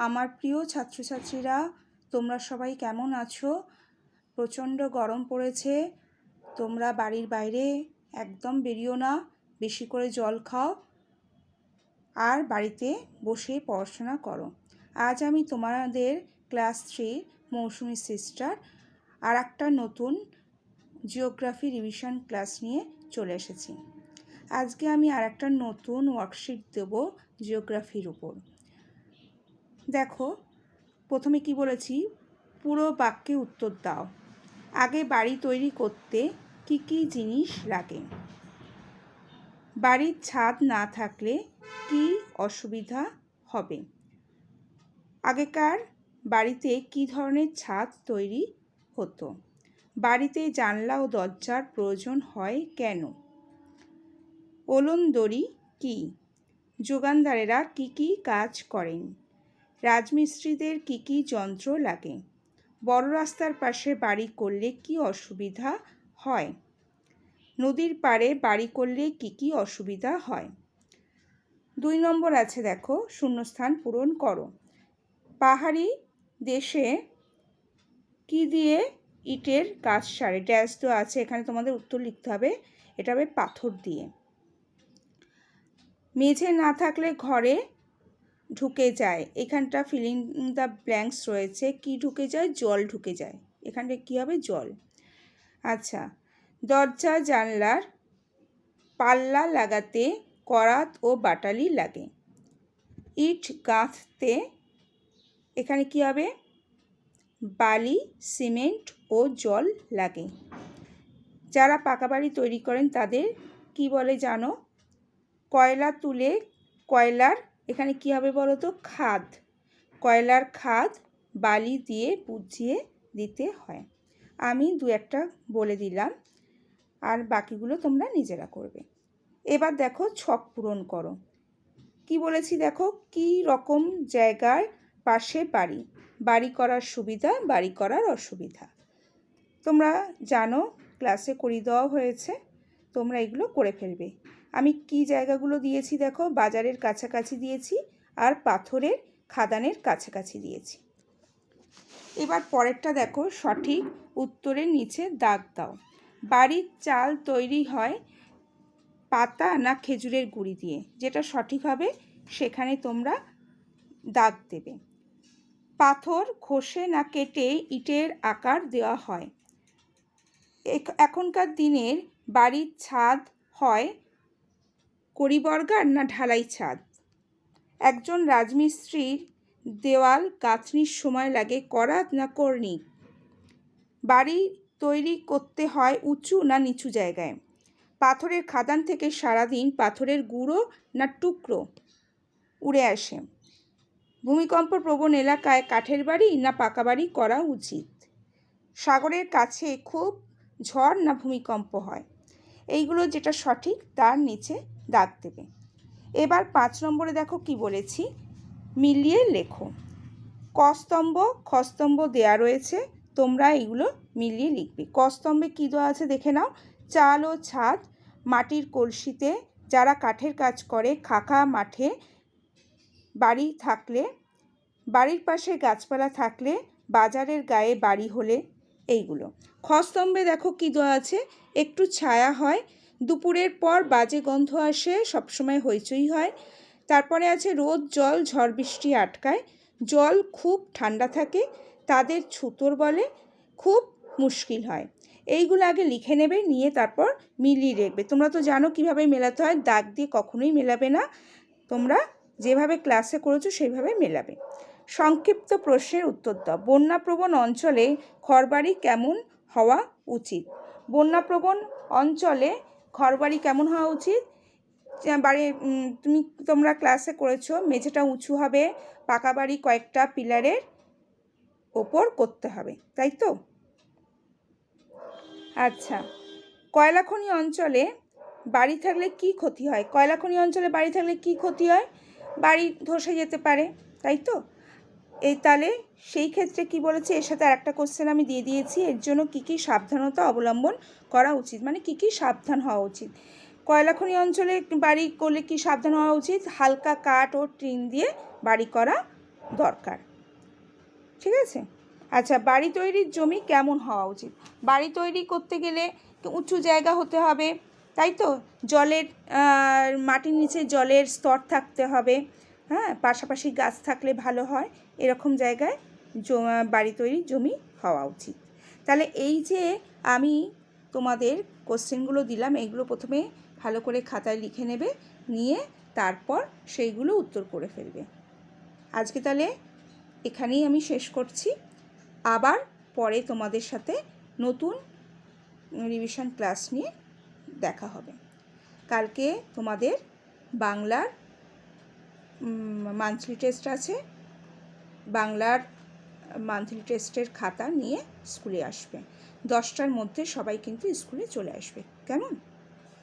আমার প্রিয় ছাত্রছাত্রীরা, তোমরা সবাই কেমন আছো? প্রচণ্ড গরম পড়েছে। তোমরা বাড়ির বাইরে একদম বেরিও না, বেশি করে জল খাও আর বাড়িতে বসে পড়াশোনা করো। আজ আমি তোমাদের ক্লাস 3 মৌসুমী সিস্টার আর একটা নতুন জিওগ্রাফি রিভিশন ক্লাস নিয়ে চলে এসেছি। আজকে আমি আর একটা নতুন ওয়ার্কশিট দেব জিওগ্রাফির উপর। দেখো, প্রথমে কি বলেছি, পুরো বাক্যে উত্তর দাও। আগে বাড়ি তৈরি করতে কি কি জিনিস লাগে? বাড়ির ছাদ না থাকলে কি অসুবিধা হবে? আগেকার বাড়িতে কি ধরনের ছাদ তৈরি হতো? বাড়িতে জানলা ও দরজার প্রয়োজন হয় কেন? ওলনদড়ি কি? যোগানদারেরা কি কি কাজ করেন? রাজমিস্ত্রিদের কি কি যন্ত্র লাগে? বড় রাস্তার পাশে বাড়ি করলে কি অসুবিধা হয়? নদীর পাড়ে বাড়ি করলে কি কি অসুবিধা হয়? 2 নম্বর আছে, দেখো, শূন্যস্থান পূরণ করো। পাহাড়ি দেশে কি দিয়ে ইটের কাজ সারে? ড্যাশ তো আছে, এখানে তোমাদের উত্তর লিখতে হবে। এটা হবে পাথর দিয়ে। মেঝে না থাকলে ঘরে ঢুকে যায়, এখানটা ফিলিং দ্য ব্ল্যাঙ্কস রয়েছে। কি ঢুকে যায়? জল ঢুকে যায়। এখানটা কি হবে? জল। আচ্ছা, দরজা জানলার পাল্লা লাগাতে করাত ও বাটালি লাগে। ইট গাঁথতে এখানে কি হবে? বালি, সিমেন্ট ও জল লাগে। যারা পাকা বাড়ি তৈরি করেন তাদের কি বলে জানো? কয়লা তুলে কয়লার এখানে কি হবে বলো তো? খাদ। কয়লার খাদ বালি দিয়ে বুঝিয়ে দিতে হয়। আমি 2-1টা বলে দিলাম, আর বাকিগুলো তোমরা নিজেরা করবে। এবার দেখো, ছক পূরণ করো। কি বলেছি দেখো, কি রকম জায়গার পাশে বাড়ি? বাড়ি করার সুবিধা, বাড়ি করার অসুবিধা। তোমরা জানো, ক্লাসে করিয়ে দেওয়া হয়েছে, তোমরা এগুলো করে ফেলবে। আমি কি জায়গাগুলো দিয়েছি দেখো, বাজারের কাছাকাছি দিয়েছি আর পাথরের খাদানের কাছাকাছি দিয়েছি। এবার পরেরটা দেখো, সঠিক উত্তরের নিচে দাগ দাও। বাড়ির চাল তৈরি হয় পাতা না খেজুরের গুঁড়ি দিয়ে? যেটা সঠিক হবে সেখানে তোমরা দাগ দেবে। পাথর ঘষে না কেটে ইটের আকার দেওয়া হয়? এখনকার দিনের বাড়ির ছাদ হয় কড়িবর্গার না ঢালাই ছাদ? একজন রাজমিস্ত্রির দেওয়াল গাঁথনির সময় লাগে করাত না কর্নিক? বাড়ি তৈরি করতে হয় উঁচু না নিচু জায়গায়? পাথরের খাদান থেকে সারাদিন পাথরের গুঁড়ো না টুকরো উড়ে আসে? ভূমিকম্প প্রবণ এলাকায় কাঠের বাড়ি না পাকা বাড়ি করা উচিত? সাগরের কাছে খুব ঝড় না ভূমিকম্প হয়? এইগুলো যেটা সঠিক তার নিচে দাগ দেবে। এবার 5 নম্বরে দেখো কি বলেছি, মিলিয়ে লেখো। ক স্তম্ভ খ স্তম্ভ দেয়া রয়েছে, তোমরা এইগুলো মিলিয়ে লিখবে। ক স্তম্ভে কী দেওয়া আছে দেখে নাও। চাল ও ছাদ মাটির কলসিতে, যারা কাঠের কাজ করে খাকা মাঠে বাড়ি থাকলে, বাড়ির পাশে গাছপালা থাকলে, বাজারের গায়ে বাড়ি হলে, এইগুলো। খ স্তম্ভে দেখো কী দেওয়া আছে, একটু ছায়া হয়, দুপুরের পর বাজে গন্ধ আসে, সবসময় হইচই হয়। তারপরে আছে রোদ জল ঝড় বৃষ্টি আটকায়, জল খুব ঠান্ডা থাকে, তাদের ছুতোর বলে, খুব মুশকিল হয়। এইগুলো আগে লিখে নেবে, নিয়ে তারপর মিলিয়ে রাখবে। তোমরা তো জানো কিভাবে মেলাতে হয়, দাগ দিয়ে কখনোই মেলাবে না। তোমরা যেভাবে ক্লাসে করেছো সেইভাবে মেলাবে। সংক্ষিপ্ত প্রশ্নের উত্তর দাও। বন্যাপ্রবণ অঞ্চলে ঘরবাড়ি কেমন হওয়া উচিত? বন্যাপ্রবণ অঞ্চলে ঘরবাড়ি কেমন হওয়া উচিত? বাড়ি তোমরা ক্লাসে করেছো, মেঝেটা উঁচু হবে, পাকা বাড়ি কয়েকটা পিলারের ওপর করতে হবে, তাই তো? আচ্ছা, কয়লাখনি অঞ্চলে বাড়ি থাকলে কি ক্ষতি হয়? কয়লাখনি অঞ্চলে বাড়ি থাকলে কি ক্ষতি হয়? বাড়ি ধসে যেতে পারে, তাই তো? এই তাহলে সেই ক্ষেত্রে কি বলেছে, এর সাথে আরেকটা কোশ্চেন আমি দিয়ে দিয়েছি, এর জন্য কি কি সাবধানতা অবলম্বন করা উচিত, মানে কি কি সাবধান হওয়া উচিত। কয়লাখনি অঞ্চলে বাড়ি করলে কি সাবধান হওয়া উচিত? হালকা কাঠ ও টিন দিয়ে বাড়ি করা দরকার। ঠিক আছে? আচ্ছা, বাড়ি তৈরির জমি কেমন হওয়া উচিত? বাড়ি তৈরি করতে গেলে উঁচু জায়গা হতে হবে, তাই তো? জলের মাটির নিচে জলের স্তর থাকতে হবে, হ্যাঁ, পাশাপাশি গাছ থাকলে ভালো হয়, এরকম জায়গায় বাড়ি তৈরির জমি হওয়া উচিত। তাহলে এই যে আমি তোমাদের কোশ্চেনগুলো দিলাম, এইগুলো প্রথমে ভালো করে খাতায় লিখে নেবে, নিয়ে তারপর সেইগুলো উত্তর করে ফেলবে। আজকে তাহলে এখানেই আমি শেষ করছি। আবার পরে তোমাদের সাথে নতুন রিভিশন ক্লাস নিয়ে দেখা হবে। কালকে তোমাদের বাংলার মান্থলি টেস্ট আছে। বাংলার মান্থলি টেস্টের খাতা নিয়ে স্কুলে আসবে। 10টার মধ্যে সবাই কিন্তু স্কুলে চলে আসবে, কেমন?